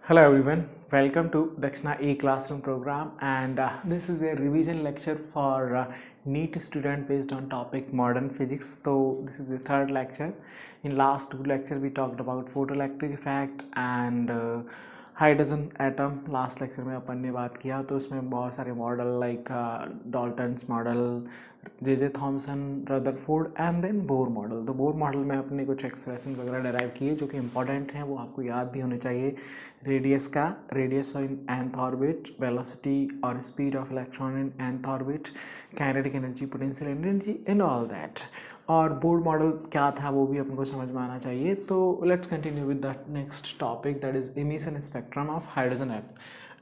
Hello everyone, welcome to Dakshina E Classroom program, and this is a revision lecture for NEET student based on topic modern physics. So this is the third lecture. In last two lecture we talked about photoelectric effect and hydrogen atom. Last lecture में अपन ने बात किया तो उसमें बहुत सारे model like Dalton's model, J Thomson, Rutherford and then Bohr model. तो बोर मॉडल में अपने कुछ एक्सप्रेशन वगैरह डेराइव किए जो कि इंपॉर्टेंट हैं, वो आपको याद भी होने चाहिए. रेडियस का, रेडियस इन nth ऑर्बिट, वेलोसिटी और speed of electron in nth orbit, kinetic energy, potential energy and all that. और बोर्ड मॉडल क्या था वो भी अपन को समझ में आना चाहिए. तो let's continue with the next topic, that is emission spectrum of hydrogen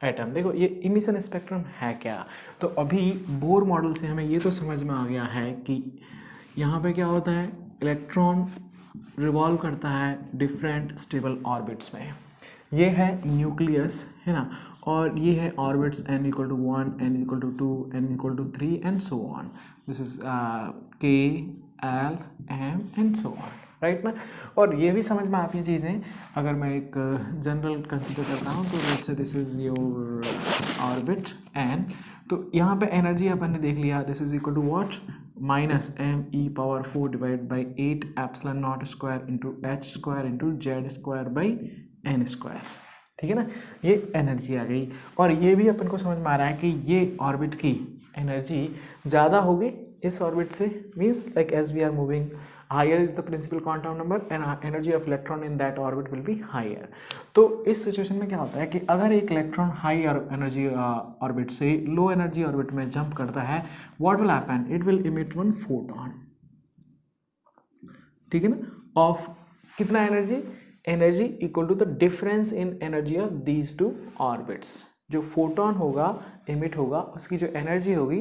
atom. देखो ये इमिशन स्पेक्ट्रम है क्या. तो अभी बोर मॉडल से हमें ये तो समझ में आ गया है कि यहाँ पे क्या होता है, इलेक्ट्रॉन रिवॉल्व करता है डिफरेंट स्टेबल ऑर्बिट्स में. ये है न्यूक्लियस, है ना, और ये है orbits n equal to 1, n equal to 2, n equal to 3 and so on. This is K, L, M and so on, right ना. और ये भी समझ में आती हैं चीज़ें अगर मैं एक जनरल कंसिडर करता हूँ. तो let's say this is your orbit n. तो यहाँ पे एनर्जी अपन ने देख लिया, this is equal to what, minus me⁴ divide by 8 epsilon naught square into h square into Z square by n square. ठीक है ना, ये एनर्जी आ गई. और ये भी अपन को समझ में आ रहा है कि ये ऑर्बिट की एनर्जी ज़्यादा होगी इस ऑर्बिट से, means like as we are moving higher is the principal quantum number and energy of electron in that orbit will be higher. तो इस सिचुएशन में क्या होता है कि अगर एक इलेक्ट्रॉन हाई एनर्जी ऑर्बिट से लो एनर्जी ऑर्बिट में जंप करता है, what will happen, it will emit one photon. ठीक है ना, ऑफ कितना energy, energy equal to the difference in energy of these two orbits. जो फोटोन होगा, इमिट होगा, उसकी जो एनर्जी होगी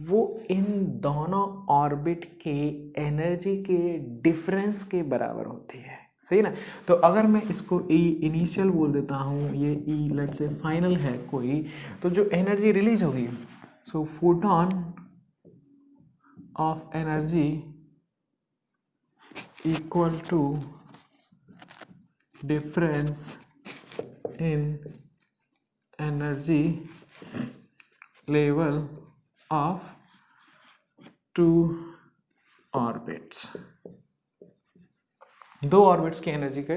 वो इन दोनों ऑर्बिट के एनर्जी के डिफरेंस के बराबर होती है. सही ना. तो अगर मैं इसको ई इनिशियल बोल देता हूँ, ये ई लेट से फाइनल है कोई, तो जो एनर्जी रिलीज होगी, so photon of energy equal to difference in energy level of two orbits. दो ऑर्बिट्स की एनर्जी के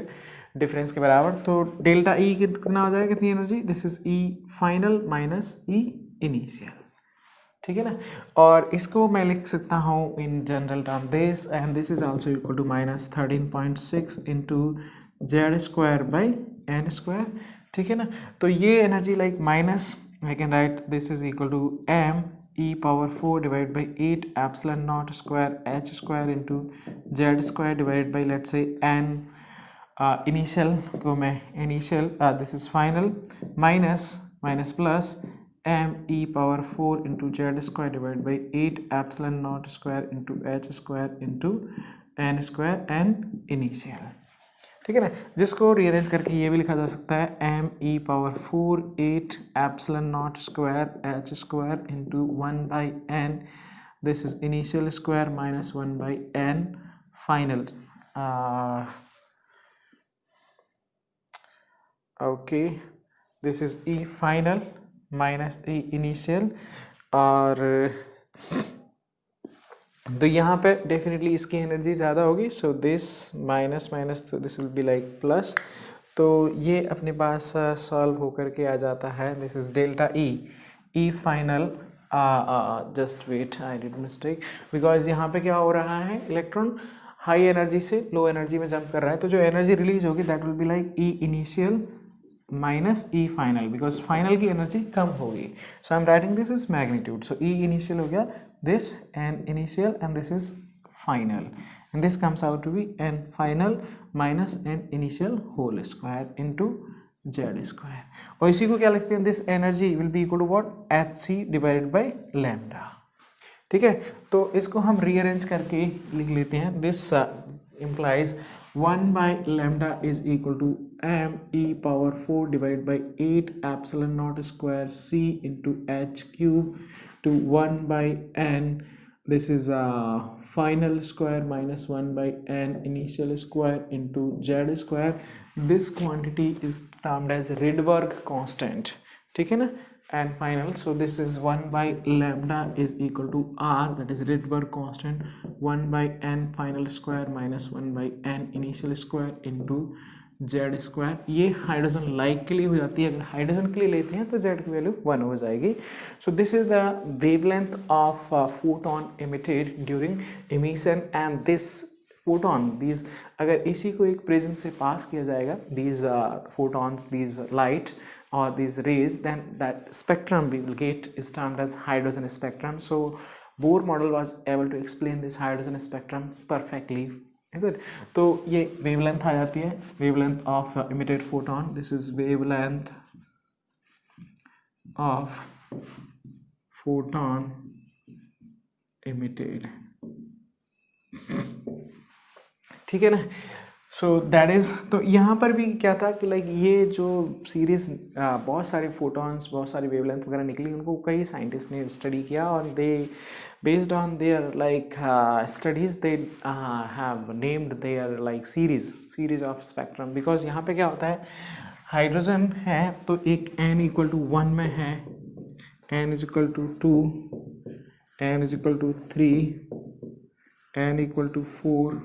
डिफरेंस के बराबर. तो डेल्टा ई कितना हो जाएगा, कितनी energy, this is E final minus E initial. ठीक है ना. और इसको मैं लिख सकता हूँ in general term, this and this is also equal to minus 13.6 into Z square by N square. ठीक है ना. तो ये energy like minus, I can write this is equal to me⁴ divide by 8 epsilon naught square h square into Z square divide by let's say n. Initial को मैं initial, this is final, minus minus plus me⁴ into Z square divide by 8 epsilon naught square into h square into n square and initial. ठीक है ना. जिसको rearrange करके ये भी लिखा जा सकता है me⁴ 8 epsilon naught square h square into 1 by n. This is initial square minus 1 by n final. Okay, this is E final minus E initial. और तो यहाँ पे डेफिनेटली इसकी एनर्जी ज़्यादा होगी. सो दिस माइनस माइनस, तो this will be like plus. तो ये अपने पास सॉल्व होकर के आ जाता है. This is delta E final. Just wait, I did mistake, because यहाँ पे क्या हो रहा है, इलेक्ट्रॉन हाई एनर्जी से लो एनर्जी में जंप कर रहा है. तो जो एनर्जी रिलीज होगी that will be like E initial minus E final, because final की एनर्जी कम होगी. So I am writing this is magnitude. So E initial हो गया this and initial and this is final, and this comes out to be n final minus n initial whole square into z square. और इसी को क्या लिखते हैं, this energy will be equal to what, hc divided by lambda. ठीक है. तो इसको हम रीअरेंज करके लिख लेते हैं. this implies 1 by lambda is equal to me⁴ divided by 8 epsilon naught square c into h cube to 1 by n this is final square minus 1 by n initial square into z square. This quantity is termed as Rydberg constant, ठीक है ना. And final, so this is 1 by lambda is equal to r, that is Rydberg constant, 1 by n final square minus 1 by n initial square into z square. ये hydrogen like के लिए हो जाती है. अगर हाइड्रोजन के लिए लेते हैं तो z की वैल्यू 1 हो जाएगी. सो this is the wavelength of photon emitted during emission. And this photon, these, अगर इसी को एक प्रिज्म से पास किया जाएगा, these photons, these light or these rays, then that spectrum we will get is termed as hydrogen spectrum. So Bohr model was able to explain this hydrogen spectrum perfectly, is it? तो ये wavelength आ जाती है, wavelength of emitted photon. This is wavelength of photon emitted, ठीक है ना. So that is, तो यहाँ पर भी क्या था कि लाइक ये जो सीरीज बहुत सारे फोटॉन्स, बहुत सारी वेवलेंथ वगैरह निकली, उनको कई साइंटिस्ट ने स्टडी किया और they based on their like studies they have named their like series of spectrum. Because यहाँ पे क्या होता है, हाइड्रोजन है तो एक n इक्वल टू 1 में है, n is equal to 2, n is equal to 3, n equal to 4,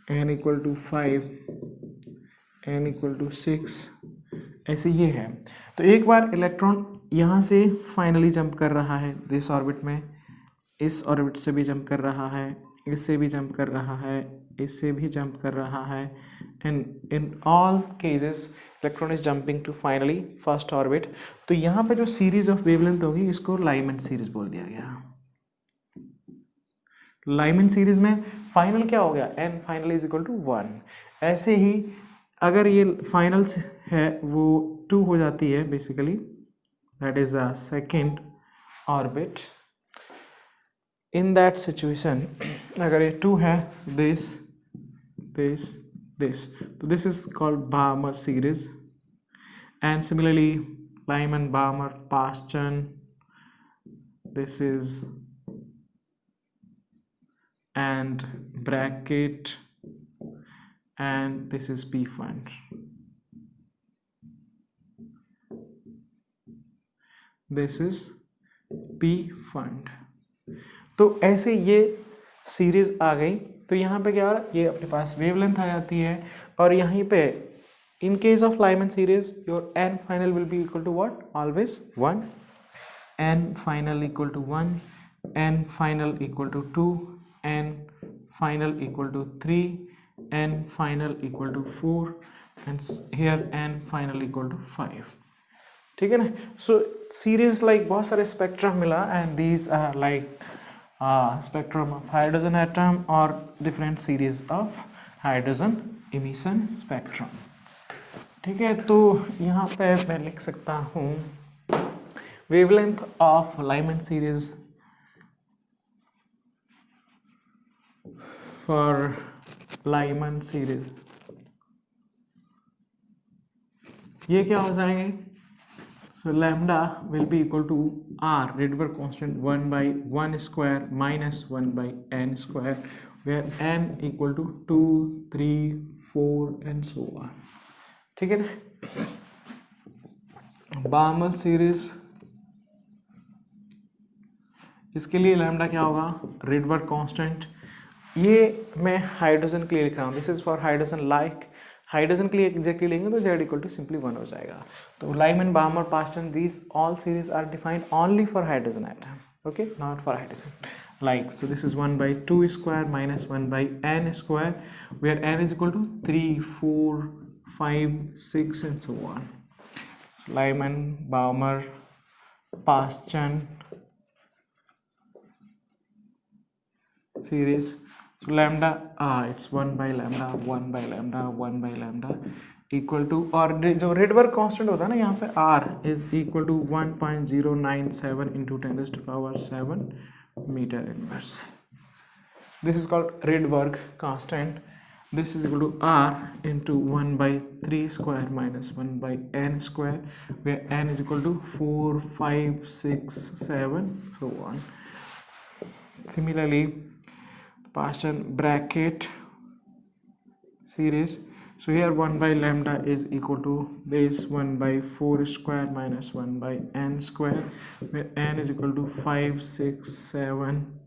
n equal to 5, n equal to 6, ऐसे ये है. तो एक बार इलेक्ट्रॉन यहाँ से फाइनली जंप कर रहा है दिस ऑर्बिट में, इस ऑर्बिट से भी जंप कर रहा है, इससे भी जंप कर रहा है, इससे भी जंप कर रहा है. And in all cases electron is jumping to finally first orbit. तो यहाँ पे जो सीरीज ऑफ वेवलेंथ होगी इसको लाइमन सीरीज बोल दिया गया. लाइमन सीरीज में फाइनल क्या हो गया, n final is equal to 1. ऐसे ही अगर ये फाइनल है वो 2 हो जाती है basically, that is a second orbit. In that situation अगर ये 2 है, दिस दिस दिस, तो this is called Barmer series. And similarly Lyman, Balmer, Paschen, this is and bracket, and this is p fund. This is p fund. तो ऐसे ये series आ गई. तो यहाँ पे क्या, ये अपने पास वेवलेंथ आ जाती है और यहीं पे in case of Lyman series your n final will be equal to what, always 1, n final equal to 1, n final equal to 2, n final equal to 3, n final equal to 4, and here n final equal to 5. ठीक है ना. सो series like बहुत सारे spectrum मिला, and these are like spectrum of hydrogen atom और different series of hydrogen emission spectrum. ठीक है, तो यहाँ पे मैं लिख सकता हूँ wavelength of Lyman series for Lyman series. ये क्या हो जाएंगे, so lambda will be equal to r, Rydberg constant, 1 by 1 square minus 1 by n square, where n equal to 2, 3, 4 and so on. ठीक है ना. बार्मर सीरीज, इसके लिए लैम्डा क्या होगा, Rydberg constant. ये मैं हाइड्रोजन के लिए लिख रहा हूँ, this is for hydrogen like. Hydrogen के लिए एग्जैक्टली लेंगे तो z इक्वल टू सिंपली 1 हो जाएगा. तो Lyman, Balmer, Paschen, these all series are defined only for hydrogen atom, okay, not for hydrogen like. So this is 1 by 2 square minus 1 by n square, where n is equal to 3, 4, 5, 6 and so on. So Lyman, Balmer, Paschen series. So lambda, it's 1 by lambda, 1 by lambda, 1 by lambda equal to, और जो Rydberg constant होता है ना यहाँ पे r is equal to 1.097 into 10 raised to power 7 meter inverse. This is called Rydberg constant. This is equal to r into 1 by 3 square minus 1 by n square, where n is equal to 4, 5, 6, 7, so on. Similarly, Paschen bracket series. So here 1 by lambda is equal to base 1 by 4 square minus 1 by n square, where n is equal to 5, 6, 7,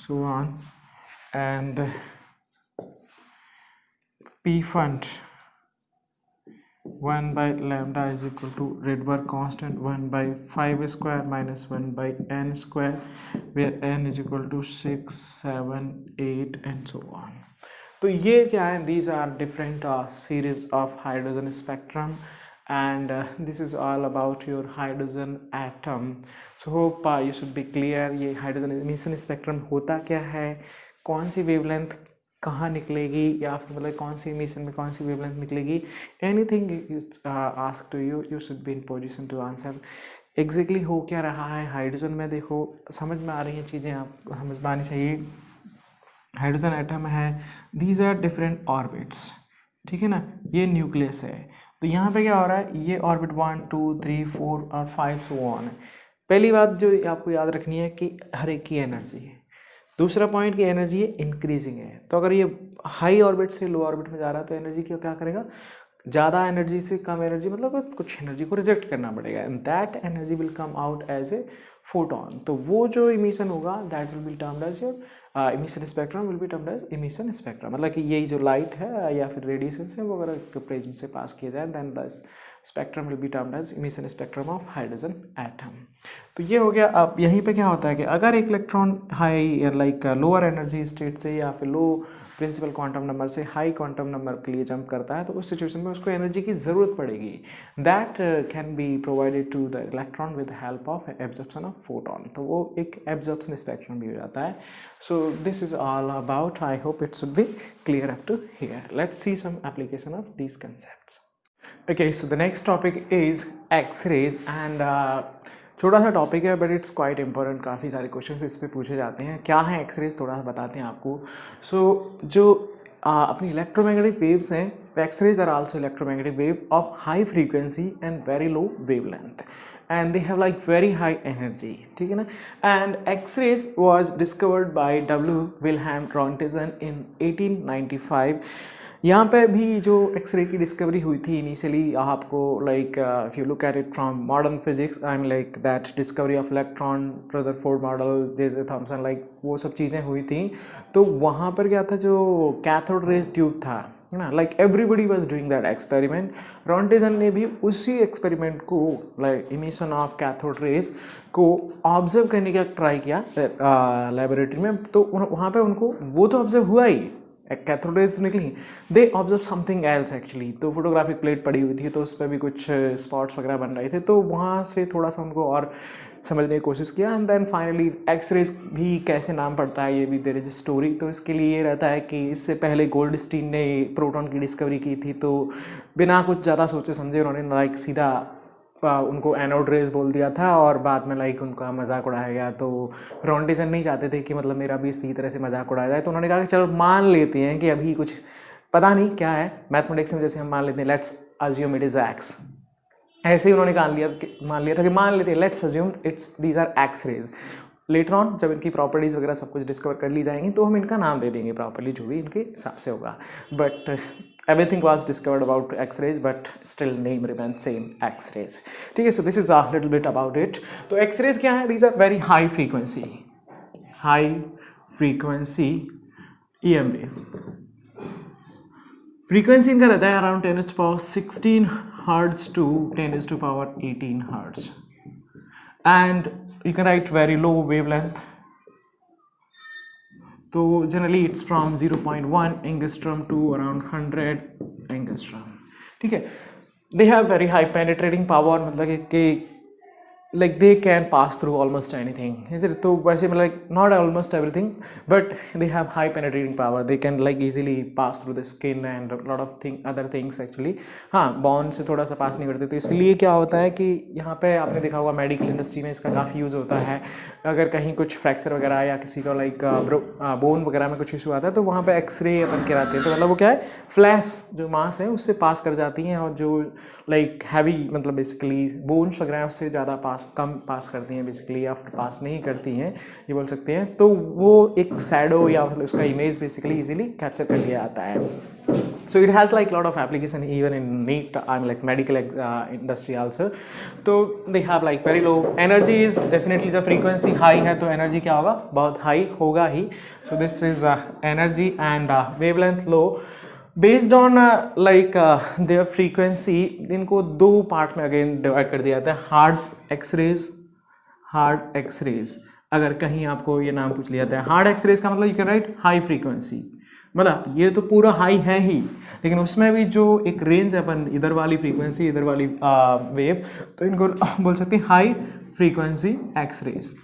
so on. And P fund 1 by lambda is equal to Rydberg constant 1 by 5 square minus 1 by n square, where n is equal to 6, 7, 8 and so on. तो ये क्या है, these are different series of hydrogen spectrum, and this is all about your hydrogen atom. So hope you should be clear ये hydrogen emission spectrum होता क्या है, कौन सी wavelength कहाँ निकलेगी, या फिर मतलब कौन सी emission में कौन सी wavelength निकलेगी. Anything asked to you, you should be in position to answer. Exactly हो क्या रहा है हाइड्रोजन में, देखो समझ में आ रही हैं चीज़ें, आपको समझ में आनी चाहिए. हाइड्रोजन एटम है, दीज आर डिफरेंट ऑर्बिट्स, ठीक है ना, ये न्यूक्लियस है. तो यहाँ पे क्या हो रहा है, ये ऑर्बिट 1, 2, 3, 4 और 5 सो ऑन है. पहली बात जो आपको याद रखनी है कि हर एक की एनर्जी है. दूसरा पॉइंट की एनर्जी है इंक्रीजिंग है. तो अगर ये हाई ऑर्बिट से लो ऑर्बिट में जा रहा है तो एनर्जी क्या करेगा, ज़्यादा एनर्जी से कम एनर्जी, मतलब कुछ एनर्जी को रिजेक्ट करना पड़ेगा, and that energy will come out as a photon. तो वो जो इमिशन होगा that will be termed as your emission spectrum, will be termed as emission spectrum. मतलब कि यही जो लाइट है या फिर रेडिएशन है वो अगर प्रिज्म से पास किया जाए then the spectrum will be termed as emission spectrum of hydrogen atom. तो ये हो गया. अब यहीं पे क्या होता है कि अगर एक electron high like lower energy state से या फिर लो प्रिंसिपल क्वांटम नंबर से हाई क्वांटम नंबर के लिए जंप करता है, तो उस सिचुएशन में उसको एनर्जी की ज़रूरत पड़ेगी. That can be provided to the electron with help of absorption of photon. तो वो एक एब्जॉर्प्शन स्पेक्ट्रम भी हो जाता है. So this is all about, I hope it should be clear up to here. Let's see some application of these concepts. Okay, so the next topic is X-rays, and छोटा सा topic है but it's quite important. काफ़ी सारे questions इस पे पूछे जाते हैं. क्या है एक्सरेज, थोड़ा सा बताते हैं आपको. जो अपनी इलेक्ट्रोमैग्नेटिक वेव्स हैं, X rays are also electromagnetic wave of high frequency and very low wavelength, and they have like very high energy, ठीक है ना. and X-rays was discovered by W. Wilhelm Röntgen in 1895. यहाँ पे भी जो एक्सरे की discovery हुई थी इनिशियली, आपको like if you look at it from modern physics, I mean like that discovery of electron, Rutherford model, J Thompson, like वो सब चीज़ें हुई थी. तो वहाँ पर क्या था, जो कैथोड रेज ट्यूब था ना, like everybody was doing that experiment. Roentgen ने भी उसी एक्सपेरिमेंट को, like emission of cathode rays को ऑब्जर्व करने का ट्राई किया लेबोरेटरी में. तो वहाँ पे उनको वो तो ऑब्जर्व हुआ ही, कैथोड रेज निकली, they observe something else actually. तो फोटोग्राफिक प्लेट पड़ी हुई थी, तो उस पर भी कुछ स्पॉट्स वगैरह बन रहे थे. तो वहाँ से थोड़ा सा उनको और समझने की कोशिश किया. एंड देन फाइनली एक्सरेज भी कैसे नाम पड़ता है, ये भी देयर इज स्टोरी. तो इसके लिए ये रहता है कि इससे पहले गोल्डस्टीन ने प्रोटॉन की डिस्कवरी की थी. तो बिना कुछ ज़्यादा सोचे समझे उन्होंने लाइक सीधा उनको एनोड रेज बोल दिया था, और बाद में लाइक उनका मजाक उड़ाया गया. तो रॉन्टेजन नहीं चाहते थे कि मतलब मेरा भी इसी तरह से मजाक उड़ाया जाए. तो उन्होंने कहा कि चलो मान लेते हैं कि अभी कुछ पता नहीं क्या है, मैथमेटिक्स में जैसे हम मान लेते हैं let's assume it is x, ऐसे ही उन्होंने मान लिया था कि मान लेते हैं let's assume it's these are X rays. Later on जब इनकी प्रॉपर्टीज़ वगैरह सब कुछ डिस्कवर कर ली जाएंगी तो हम इनका नाम दे देंगे प्रॉपर्ली, जो भी इनके हिसाब से होगा. But everything was discovered about X-rays, but still name remains same, X-rays. ठीक है, so this is a little bit about it. तो X-rays क्या है? These are very high frequency EM wave. Frequency इनका रहता है around 10⁻16 hertz to 10⁻18 hertz, and you can write very low wavelength. तो generally it's from 0.1 angstrom to around 100 angstrom. ठीक है, they have very high penetrating power, मतलब कि like they can pass through almost anything, is it? तो वैसे like not almost everything, but they have high penetrating power. They can like easily pass through the skin and a lot of other things actually. हाँ, bond से थोड़ा सा पास नहीं करते. तो इसलिए क्या होता है कि यहाँ पे आपने देखा होगा मेडिकल इंडस्ट्री में इसका काफ़ी यूज़ होता है. अगर कहीं कुछ फ्रैक्चर वगैरह या किसी का लाइक बोन वगैरह में कुछ इशू आता है तो वहाँ पे एक्सरे अपन कराते हैं. तो मतलब वो क्या है, फ्लैश जो मास है उससे पास कर जाती हैं, और जो लाइक हैवी मतलब बेसिकली बोन्स वगैरह उससे ज़्यादा पास कम पास करती हैं बेसिकली, या फिर पास नहीं करती हैं ये बोल सकते हैं, तो वो एक शैडो या मतलब उसका इमेज बेसिकली इजीली कैप्चर कर लिया जाता है. So it has like lot of application even in NEET, like medical industry also. So they have like very low energy is definitely, the frequency high है तो energy क्या होगा, बहुत high होगा ही. So this is energy and wavelength low. Based on their frequency, इनको दो part में again divide कर दिया जाता है. Hard X rays. अगर कहीं आपको ये नाम पूछ लिया जाता है, हार्ड एक्सरेज का मतलब you can right high frequency, मतलब ये तो पूरा हाई है ही, लेकिन उसमें भी जो एक रेंज है अपन, इधर वाली फ्रीक्वेंसी इधर वाली वेव, तो इनको बोल सकते हैं हाई फ्रीक्वेंसी एक्सरेज.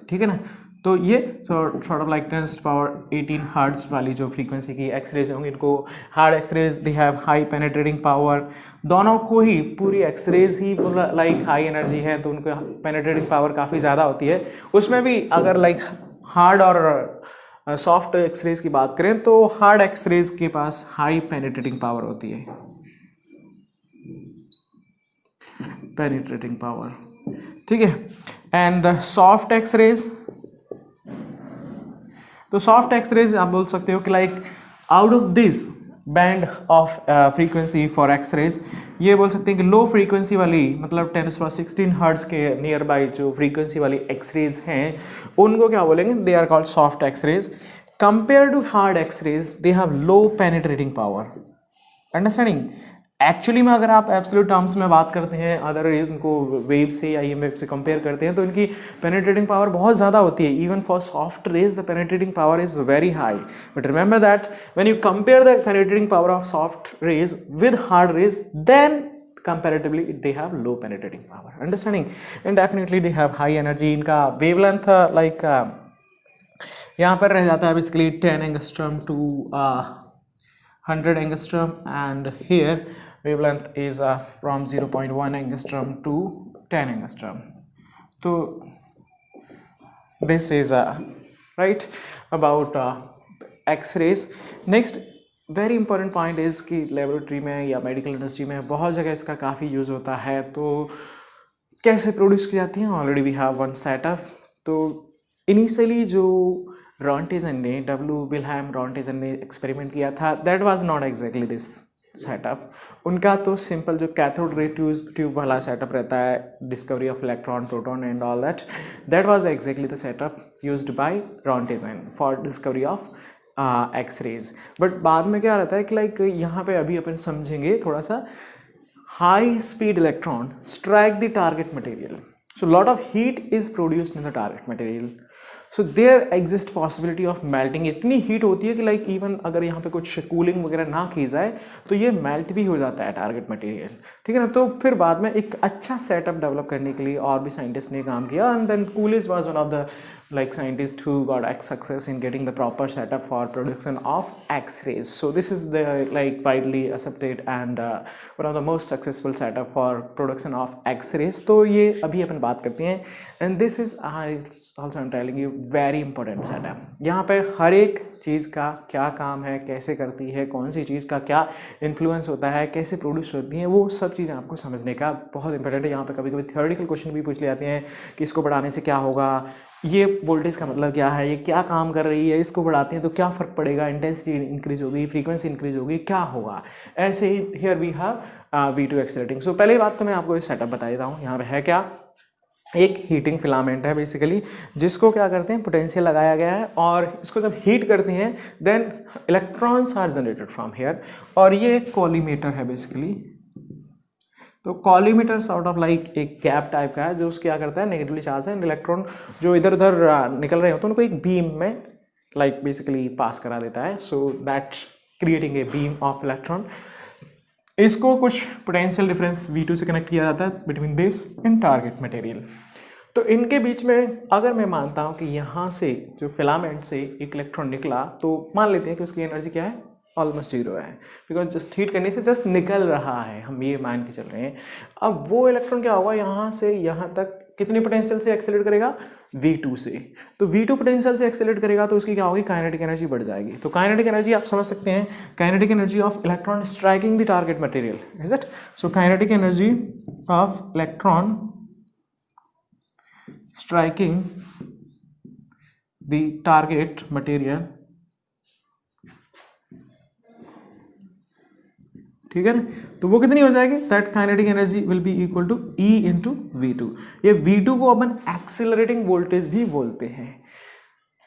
ठीक है ना. तो ये सॉर्ट ऑफ लाइक 10⁻18 हर्ट्ज वाली जो फ्रीक्वेंसी की एक्सरेज होंगी, इनको hard X rays. They have high penetrating power. दोनों को ही पूरी एक्सरेज ही लाइक हाई एनर्जी है, तो उनको पेनेट्रेटिंग पावर काफ़ी ज़्यादा होती है. उसमें भी अगर लाइक हार्ड और सॉफ्ट एक्सरेज की बात करें तो हार्ड एक्सरेज के पास हाई पेनिट्रेटिंग पावर होती है, पेनिट्रेटिंग पावर. ठीक है. एंड सॉफ्ट एक्सरेज, तो सॉफ्ट एक्सरेज आप बोल सकते हो कि like out of this band of frequency for X rays, ये बोल सकते हैं कि लो फ्रीक्वेंसी वाली, मतलब 10⁻16 हर्ट्ज के नियर बाई जो फ्रीक्वेंसी वाली एक्सरेज हैं, उनको क्या बोलेंगे, they are called soft X rays. Compare to hard X rays they have low penetrating power. Understanding. Actually में अगर आप एब्सोल्यूट टर्म्स में बात करते हैं, अदर इनको वेव से या ई वेव से कंपेयर करते हैं, तो इनकी पेनिट्रेटिंग पावर बहुत ज़्यादा होती है. Even for soft rays the penetrating power is very high. But remember that when you compare the penetrating power of soft rays with hard rays, then comparatively they have low penetrating power. Understanding. And definitely they have high energy. इनका wavelength like यहाँ पर रह जाता है basically 10 angstrom to 100 angstrom, and here wavelength is from 0.1 angstrom to 10 angstrom. So this is right about X-rays. Next very important point is कि laboratory में या medical industry में बहुत जगह इसका काफ़ी यूज़ होता है. तो कैसे प्रोड्यूस की जाती है, already we have one setup. तो इनिशियली जो रॉन्टेजन ने, डब्ल्यू विल्हेम रॉन्टेजन ने एक्सपेरिमेंट किया था, that was not exactly this setup. उनका तो सिंपल जो कैथोड रे ट्यूब वाला सेटअप रहता है, discovery of electron, proton and all that was exactly the setup used by Roentgen for discovery of X rays. But बाद में क्या रहता है कि लाइक यहाँ पे अभी अपन समझेंगे थोड़ा सा, high speed electron strike the target material, so lot of heat is produced in the target material, so there exists possibility of melting. इतनी हीट होती है कि लाइक इवन अगर यहाँ पे कुछ कूलिंग वगैरह ना की जाए तो ये मेल्ट भी हो जाता है टारगेट मटेरियल. ठीक है ना. तो फिर बाद में एक अच्छा सेटअप डेवलप करने के लिए और भी साइंटिस्ट ने काम किया, and then Coolidge was one of the like scientists who got success in getting the proper setup for production of X-rays. So this is the like widely accepted and one of the most successful setup for production of X-rays. तो ये अभी अपन बात करते हैं, and this is also I'm telling you very important setup. यहाँ पे हर एक चीज़ का क्या काम है, कैसे करती है, कौन सी चीज़ का क्या इन्फ्लुएंस होता है, कैसे प्रोड्यूस होती है, वो सब चीज़ें आपको समझने का बहुत इंपॉर्टेंट है. यहाँ पे कभी कभी थ्योरेटिकल क्वेश्चन भी पूछ ले जाते हैं कि इसको बढ़ाने से क्या होगा, ये वोल्टेज का मतलब क्या है, ये क्या काम कर रही है, इसको बढ़ाते हैं तो क्या फ़र्क पड़ेगा, इंटेंसिटी इंक्रीज होगी, फ्रीक्वेंसी इंक्रीज होगी, क्या होगा. ऐसे ही here we have V2 accelerating. So पहले बात तो मैं आपको एक सेटअप बता देता हूँ. यहाँ पे है क्या, एक हीटिंग फिलामेंट है बेसिकली, जिसको क्या करते हैं, पोटेंशियल लगाया गया है, और इसको जब हीट करते हैं then electrons are generated from here. और ये एक कॉलीमेटर है बेसिकली. तो कॉलीमीटर सॉर्ट ऑफ लाइक एक गैप टाइप का है, जो उसको क्या करता है, नेगेटिवली चार्ज है, इलेक्ट्रॉन जो इधर उधर निकल रहे होते हैं उनको एक बीम में लाइक बेसिकली पास करा देता है. So that creating a beam of electron. इसको कुछ पोटेंशियल डिफरेंस V2 से कनेक्ट किया जाता है between this and target material. तो इनके बीच में अगर मैं मानता हूँ कि यहाँ से जो फिलामेंट से एक इलेक्ट्रॉन निकला, तो मान लेते हैं कि उसकी एनर्जी क्या है, ऑलमोस्ट जीरो है, बिकॉज जस्ट हीट करने से जस्ट निकल रहा है, हम ये मान के चल रहे हैं. अब वो इलेक्ट्रॉन क्या होगा, यहाँ से यहाँ तक कितने पोटेंशियल से एक्सेलरेट करेगा, V2 से. तो V2 पोटेंशियल से एक्सेलरेट करेगा तो उसकी क्या होगी, काइनेटिक एनर्जी बढ़ जाएगी. तो काइनेटिक एनर्जी आप समझ सकते हैं, kinetic energy of electron striking the target material, is it. So kinetic energy of electron striking the target material, ठीक है ना, तो वो कितनी हो जाएगी, that kinetic energy will be equal to E into V2। ये V2 को अपन एक्सिलरेटिंग वोल्टेज भी बोलते हैं।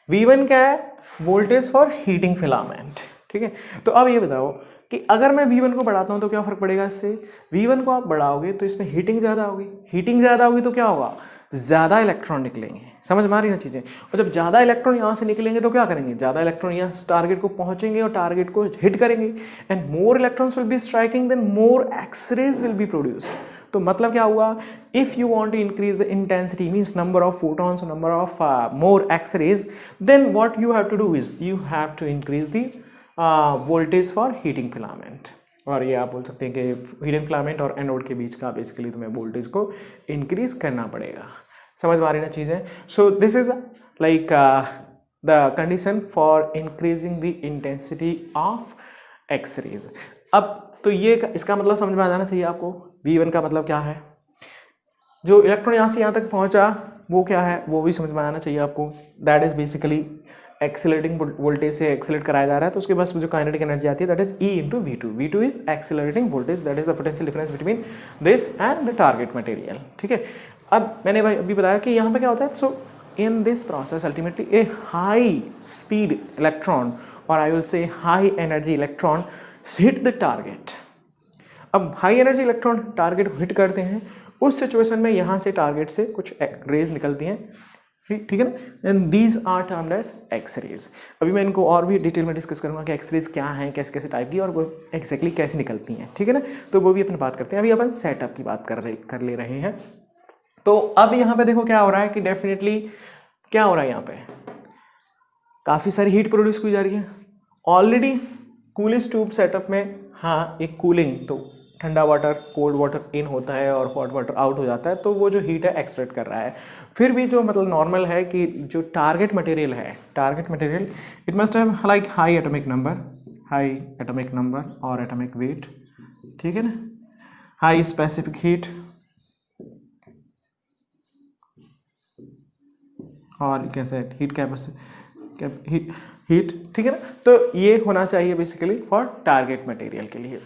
V1 क्या है, वोल्टेज फॉर हीटिंग फिलामेंट, ठीक है। तो अब ये बताओ कि अगर मैं V1 को बढ़ाता हूं तो क्या फर्क पड़ेगा इससे, V1 को आप बढ़ाओगे तो इसमें हीटिंग ज़्यादा होगी, हीटिंग ज़्यादा होगी तो क्या होगा, ज़्यादा इलेक्ट्रॉन निकलेंगे, समझ में आ रही ना चीज़ें। और जब ज़्यादा इलेक्ट्रॉन यहाँ से निकलेंगे तो क्या करेंगे, ज़्यादा इलेक्ट्रॉन यहाँ टारगेट को पहुँचेंगे और टारगेट को हिट करेंगे, and more electrons will be striking, then more X rays will be produced. तो मतलब क्या हुआ, if you want to increase the intensity, means number of photons, number of more X rays, then what you have to do is you have to increase the voltage for heating filament. और ये आप बोल सकते हैं कि heating filament और anode के बीच का बेसिकली तुम्हें वोल्टेज को इंक्रीज करना पड़ेगा, समझ में आ रही ना चीज़ें। So this is like the condition for increasing the intensity of X rays. अब तो ये इसका मतलब समझ में आ जाना चाहिए आपको, V1 का मतलब क्या है, जो इलेक्ट्रॉन यहाँ से यहाँ तक पहुँचा वो क्या है, वो भी समझ में आना चाहिए आपको। That is basically accelerating voltage से एक्सिलेट कराया जा रहा है, तो उसके पास जो काइनेटिक एनर्जी आती है that is E into V2। V2 is accelerating voltage, that is the potential difference between this and the target material, ठीक है। अब मैंने भाई अभी बताया कि यहाँ पे क्या होता है, so in this process ultimately a high speed electron और I will say high energy electron hit the target. अब हाई एनर्जी इलेक्ट्रॉन टारगेट को हिट करते हैं, उस सिचुएशन में यहाँ से टारगेट से कुछ रेज निकलती हैं, ठीक है ना, and these are termed as X rays. अभी मैं इनको और भी डिटेल में डिस्कस करूंगा कि एक्स रेज क्या हैं, कैसे कैसे टाइप की और वो एक्जैक्टली कैसे निकलती हैं, ठीक है ना, तो वो भी अपन बात करते हैं। अभी अपन सेटअप की बात कर ले रहे हैं। तो अब यहाँ पे देखो क्या हो रहा है कि डेफिनेटली क्या हो रहा है, यहाँ पे काफ़ी सारी हीट प्रोड्यूस की जा रही है ऑलरेडी कूलिंग ट्यूब सेटअप में। हाँ, एक कूलिंग तो ठंडा वाटर कोल्ड वाटर इन होता है और हॉट वाटर आउट हो जाता है, तो वो जो हीट है एक्सट्रैक्ट कर रहा है। फिर भी जो मतलब नॉर्मल है कि जो टारगेट मटेरियल है, target material it must have like high atomic number और एटॉमिक वेट, ठीक है ना, हाई स्पेसिफिक हीट और कैसे हीट कैपेसिटी हीट, ठीक है ना। तो ये होना चाहिए बेसिकली फॉर टारगेट मटेरियल के लिए।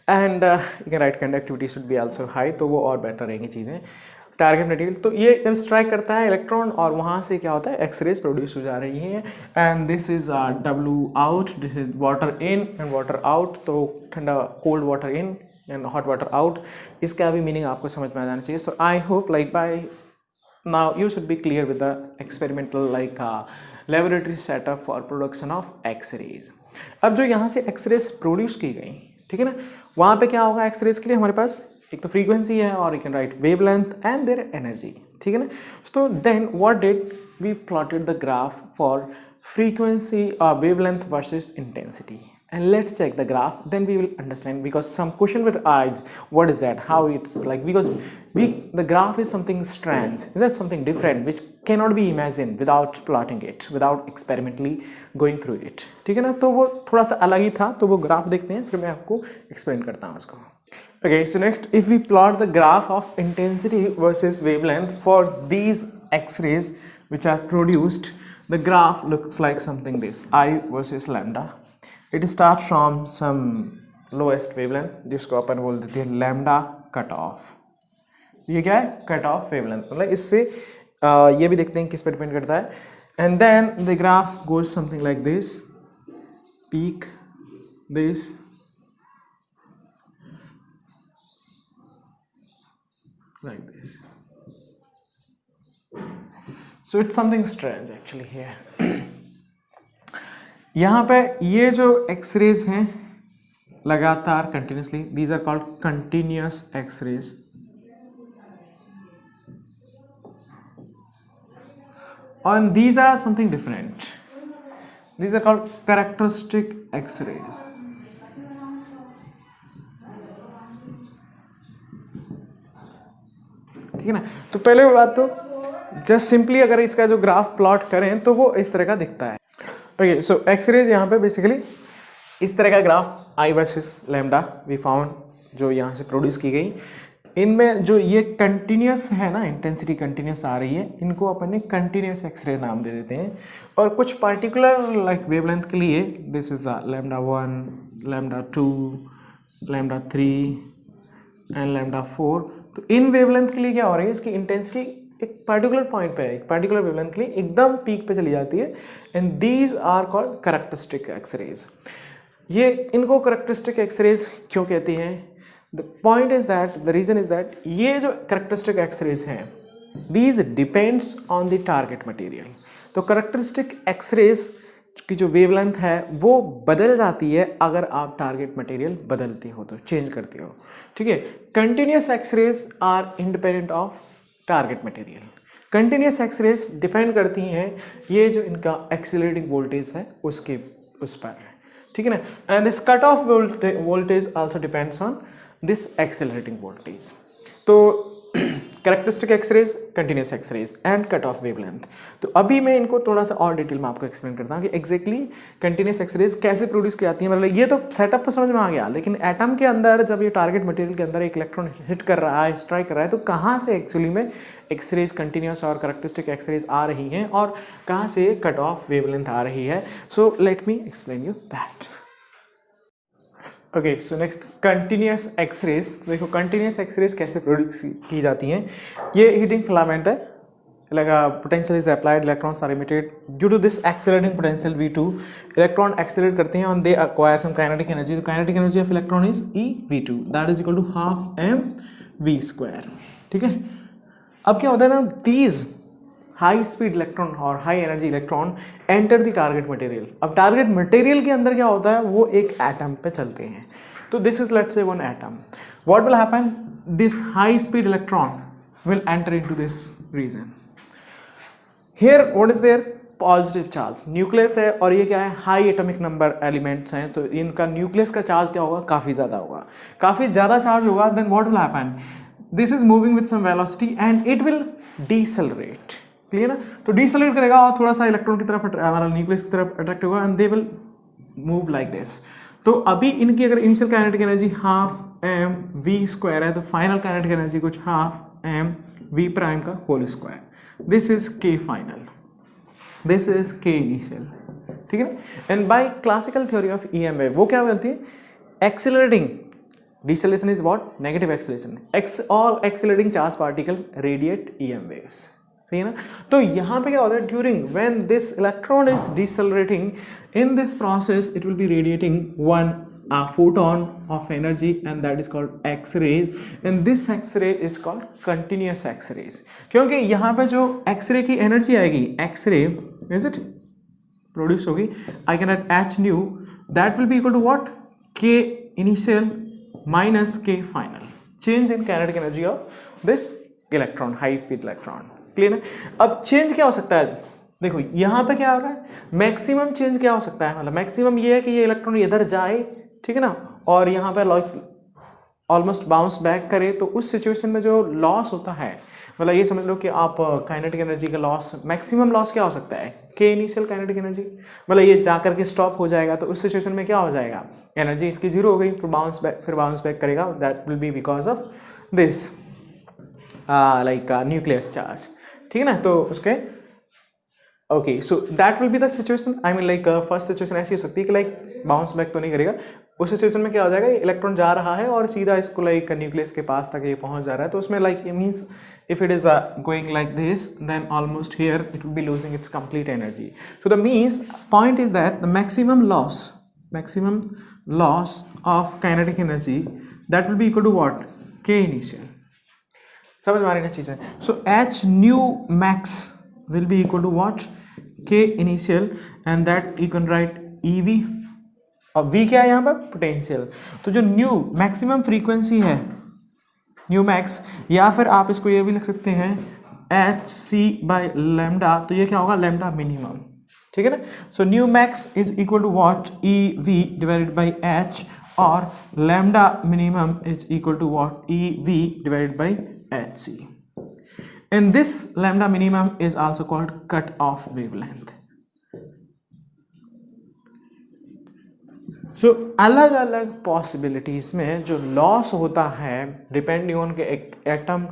And you can right conductivity should be also high, तो वो और बेटर रहेंगी चीज़ें टारगेट मटेरियल। तो ये जब स्ट्राइक करता है इलेक्ट्रॉन और वहाँ से क्या होता है, एक्सरेज प्रोड्यूस हो जा रही हैं, and this is W out, this is water in and water out. तो ठंडा cold water in and hot water out, इसका भी मीनिंग आपको समझ में आ जाना चाहिए। So I hope like by now you should be clear with the experimental like laboratory setup for production of x-rays। अब जो यहाँ से x-rays प्रोड्यूस की गई, ठीक है ना, वहाँ पे क्या होगा, x-rays के लिए हमारे पास एक तो फ्रीक्वेंसी है और you can write wavelength and their energy, ठीक है ना। तो then what did we plotted the graph for frequency wavelength versus intensity, and let's check the graph, then we will understand, because some question will arise what is that, how it's like, because the graph is something strange, is that something different which cannot be imagined without plotting it, without experimentally going through it, ठीक है ना। तो वो थोड़ा सा अलग ही था, तो वो ग्राफ देखते हैं फिर मैं आपको एक्सप्लेन करता हूँ उसको। Okay, so next if we plot the graph of intensity versus wavelength for these x-rays which are produced, the graph looks like something this, I versus lambda। It start from some lowest wavelength, जिसको अपन बोल देते हैं lambda cut of. ये क्या है, cut off wavelength, मतलब इससे ये भी देखते हैं किस पर डिपेंड करता है। And then the graph goes something like this, peak this, like this. So it's something strange actually here. यहाँ पे ये जो एक्सरेज हैं लगातार continuously, these are called continuous X rays, and these are something different, these are called characteristic x-rays। ठीक है ना। तो पहले बात तो जस्ट सिंपली अगर इसका जो ग्राफ प्लॉट करें तो वो इस तरह का दिखता है। ओके, सो एक्सरेज यहाँ पे बेसिकली इस तरह का graph I versus lambda we found, जो यहाँ से प्रोड्यूस की गई। इनमें जो ये कंटिन्यूस है ना, इंटेंसिटी कंटिन्यूस आ रही है, इनको अपन ने कंटिन्यूस एक्सरे नाम दे देते हैं। और कुछ पार्टिकुलर लाइक वेवलेंथ के लिए this is the lambda 1, lambda 2, lambda 3 and lambda 4। तो इन वेवलेंथ के लिए क्या हो रही है, इसकी इंटेंसिटी एक पर्टिकुलर पॉइंट पे है, एक पर्टिकुलर वेवलेंथ के लिए एकदम पीक पे चली जाती है, and these are called characteristic X rays. ये इनको कैरेक्टरिस्टिक एक्सरेज क्यों कहती हैं? The point is that, the reason is that ये जो कैरेक्टरिस्टिक एक्सरेज हैं these depends on the target material. तो कैरेक्टरिस्टिक एक्सरेज की जो वेवलेंथ है वो बदल जाती है अगर आप टारगेट मटेरियल बदलते हो, तो चेंज करते हो, ठीक है। Continuous X rays are independent of target material. Continuous X rays depend करती हैं ये जो इनका एक्सीलरेटिंग वोल्टेज है उसके उस पर, ठीक है ना। And this cut off voltage also depends on this accelerating voltage. तो characteristic X rays, continuous X rays and cut off wavelength. तो अभी मैं इनको थोड़ा सा और डिटेल में आपको एक्सप्लेन करता हूँ कि एग्जैक्टली कंटिन्यूस एक्सरेज कैसे प्रोड्यूस की जाती है। मतलब ये तो सेटअप तो समझ में आ गया, लेकिन एटम के अंदर जब ये टारगेट मटेरियल के अंदर एक इलेक्ट्रॉन हिट कर रहा है, स्ट्राइक कर रहा है, तो कहाँ से एक्चुअली में एक्सरेज कंटिन्यूस और कैरेक्टरिस्टिक एक्सरेज आ रही हैं और कहाँ से कट ऑफ वेवलेंथ आ रही है। So let me explain you that. Okay, so next continuous X rays. देखो कंटिन्यूस एक्सरेज कैसे प्रोड्यूस की जाती हैं। ये हीटिंग फिलामेंट है, like potential is applied, electrons are emitted due to this accelerating potential V2, electron accelerate करते हैं and they acquire some kinetic energy. The kinetic energy of electron is eV2, that is equal to half mv square, ठीक है। अब क्या होता है ना, these high speed electron और high energy electron enter the target material. अब target material के अंदर क्या होता है, वो एक एटम पे चलते हैं। तो this is let's say one atom. What will happen, this high speed electron will enter into this region. Here what is there, positive charge, nucleus है और ये क्या है, हाई एटॉमिक नंबर एलिमेंट्स हैं, तो इनका न्यूक्लियस का चार्ज क्या होगा, काफ़ी ज़्यादा होगा, काफ़ी ज़्यादा चार्ज होगा। Then what will happen, this is moving with some velocity and it will decelerate, clear ना। तो डीसेलरेट करेगा और थोड़ा सा इलेक्ट्रॉन की तरफ, हमारा न्यूक्लियस की तरफ अट्रैक्ट होगा and they will move like this. तो अभी इनकी अगर initial kinetic energy half M V square है, तो फाइनल काइनेटिक एनर्जी कुछ हाफ एम वी प्राइम का whole square. This is K final, this is K initial, ठीक है ना। And by classical theory of EM wave वो क्या बोलती है, accelerating deceleration is what, negative acceleration, all accelerating charge particle radiate EM waves, सही है ना। तो यहाँ पे क्या होता है, during when this electron is decelerating, in this process it will be radiating one photon of energy and that is called X-rays, and this X-ray is called continuous X-rays, क्योंकि यहाँ पे जो X-ray की एनर्जी आएगी, X-ray is it produce होगी, I can add H nu, that will be equal to what, K initial minus K final, change in kinetic energy of this electron, high speed electron, clear है। अब change क्या हो सकता है, देखो यहाँ पे क्या हो रहा है, मैक्सिमम चेंज क्या हो सकता है, मतलब मैक्सिमम ये है कि ये इलेक्ट्रॉन इधर जाए, ठीक है ना, और यहाँ पे ऑलमोस्ट बाउंस बैक करे, तो उस सिचुएशन में जो लॉस होता है, मतलब ये समझ लो कि आप काइनेटिक एनर्जी का लॉस, मैक्सिमम लॉस क्या हो सकता है, के इनिशियल काइनेटिक एनर्जी, मतलब ये जा करके स्टॉप हो जाएगा, तो उस सिचुएशन में क्या हो जाएगा, एनर्जी इसकी जीरो हो गई, फिर बाउंस बैक करेगा, that will B because of this like nucleus charge, ठीक है ना। तो उसके okay, so that will be the situation, I mean like first situation ऐसी हो सकती है कि लाइक बाउंस बैक तो नहीं करेगा, उस सिचुएशन में क्या हो जाएगा, इलेक्ट्रॉन जा रहा है और सीधा इसको लाइक न्यूक्लियस के पास तक ये पहुंच जा रहा है, तो उसमें like it means if it is going like this, then almost here it will be losing its complete energy. So the means point is that the maximum loss of kinetic energy that will be equal to what, K initial, समझ में आ रही ना चीजें। So H nu max will be equal to what, K initial, and that you can write EV, और V क्या है यहाँ पर, पोटेंशियल। तो जो न्यू मैक्सिमम फ्रीक्वेंसी है, न्यू मैक्स, या फिर आप इसको ये भी लिख सकते हैं HC बाय लैम्डा, तो ये क्या होगा, लैम्डा मिनिमम, ठीक है ना। So nu max is equal to what, EV divided by H, और lambda minimum is equal to what, EV divided by HC, and this lambda minimum is also called cut off wavelength. सो अलग अलग possibilities में जो loss होता है depending on के atom